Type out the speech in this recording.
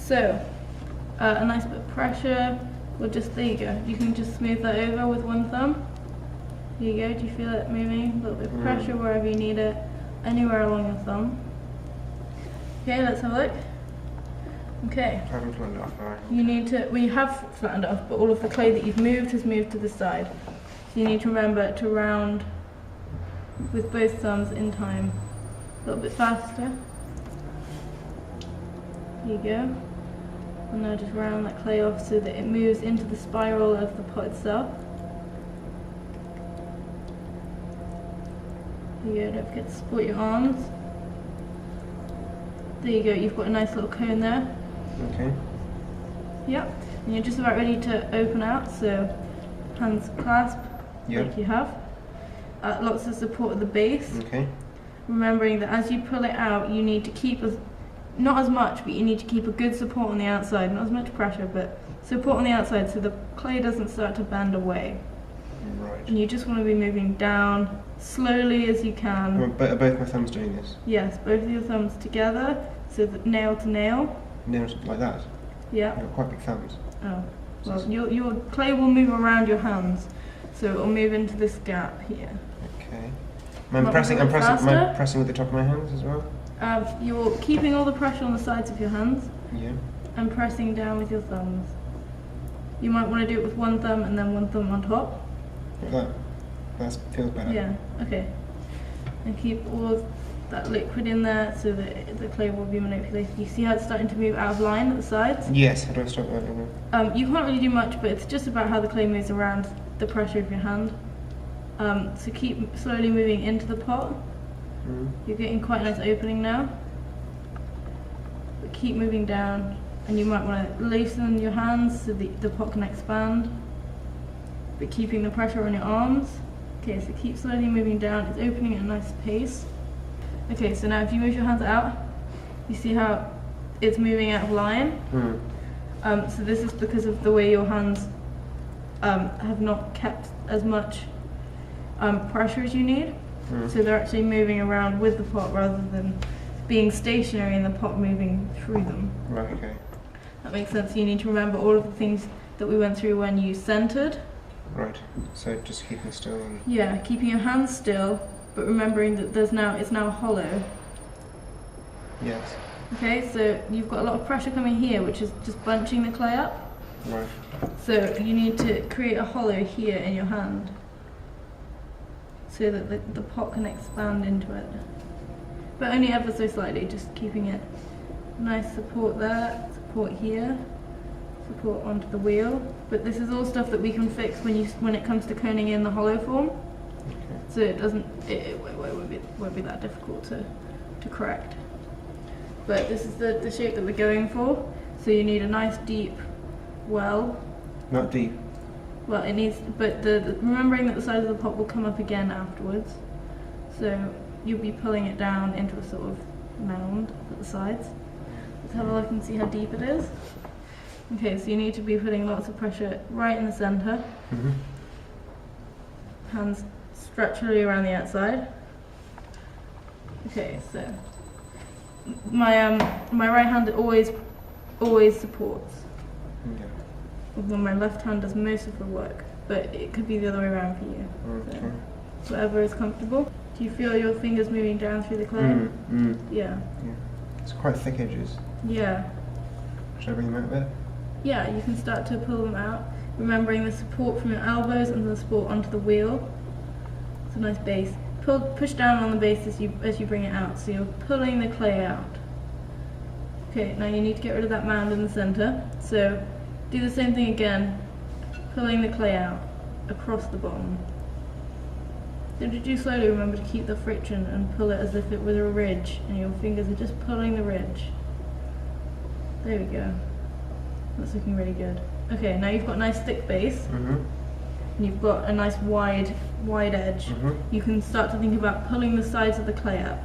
So, a nice bit of pressure, or just, there you go. You can just smooth that over with one thumb. There you go, do you feel it moving? A little bit of pressure wherever you need it, anywhere along your thumb. Okay, let's have a look. Okay. I haven't flattened it off, have I? You need to, well, you have flattened it off, but all of the clay that you've moved has moved to the side. So you need to remember to round with both thumbs in time. A little bit faster. There you go. And now just round that clay off so that it moves into the spiral of the pot itself. There you go, don't forget to support your arms. There you go, you've got a nice little cone there. Okay. Yep, and you're just about ready to open out, so hands clasp like you have. Lots of support at the base. Okay. Remembering that as you pull it out, you need to keep, not as much, but you need to keep a good support on the outside. Not as much pressure, but support on the outside so the clay doesn't start to bend away. Right. And you just want to be moving down slowly as you can. Are both my thumbs doing this? Yes, both of your thumbs together, so that nail to nail. Nails like that? Yeah. You've got quite big thumbs. Oh, well, your clay will move around your hands, so it will move into this gap here. Okay. I'm pressing with the top of my hands as well? You're keeping all the pressure on the sides of your hands. Yeah. And pressing down with your thumbs. You might want to do it with one thumb and then one thumb on top. That feels better. Yeah, okay. And keep all of that liquid in there so that the clay will be manipulated. You see how it's starting to move out of line at the sides? Yes, how do I stop that? You can't really do much, but it's just about how the clay moves around the pressure of your hand. So keep slowly moving into the pot. You're getting quite a nice opening now. But keep moving down, and you might want to loosen your hands so the pot can expand, but keeping the pressure on your arms. Okay, so keep slowly moving down. It's opening at a nice pace. Okay, so now if you move your hands out, you see how it's moving out of line? So this is because of the way your hands have not kept as much pressure as you need. So they're actually moving around with the pot rather than being stationary and the pot moving through them. Right, okay. That makes sense. You need to remember all of the things that we went through when you centered. Right, so just keeping still. And yeah, keeping your hands still, but remembering that it's now hollow. yes. Okay, so you've got a lot of pressure coming here, which is just bunching the clay up. Right. So you need to create a hollow here in your hand, so that the pot can expand into it. But only ever so slightly, just keeping it nice support there, support here, support onto the wheel. But this is all stuff that we can fix when it comes to coning in the hollow form. Okay. So it won't be that difficult to correct. But this is the shape that we're going for. So you need a nice deep well. Not deep. Well, it needs, but remembering that the size of the pot will come up again afterwards. So you'll be pulling it down into a sort of mound at the sides. Let's have a look and see how deep it is. Okay, so you need to be putting lots of pressure right in the center. Hands structurally around the outside. Okay, so my right hand always supports. Yeah. Well, my left hand does most of the work, but it could be the other way around for you. Okay. So whatever is comfortable. Do you feel your fingers moving down through the clay? Yeah. Yeah. It's quite thick edges. Yeah. Should I bring them out a bit? Yeah, you can start to pull them out, remembering the support from your elbows and the support onto the wheel. It's a nice base. Push down on the base as you bring it out, so you're pulling the clay out. Okay, now you need to get rid of that mound in the center. So do the same thing again, pulling the clay out across the bottom. If you do slowly, remember to keep the friction and pull it as if it was a ridge, and your fingers are just pulling the ridge. There we go. That's looking really good. Okay, now you've got a nice thick base, and you've got a nice wide edge. You can start to think about pulling the sides of the clay up.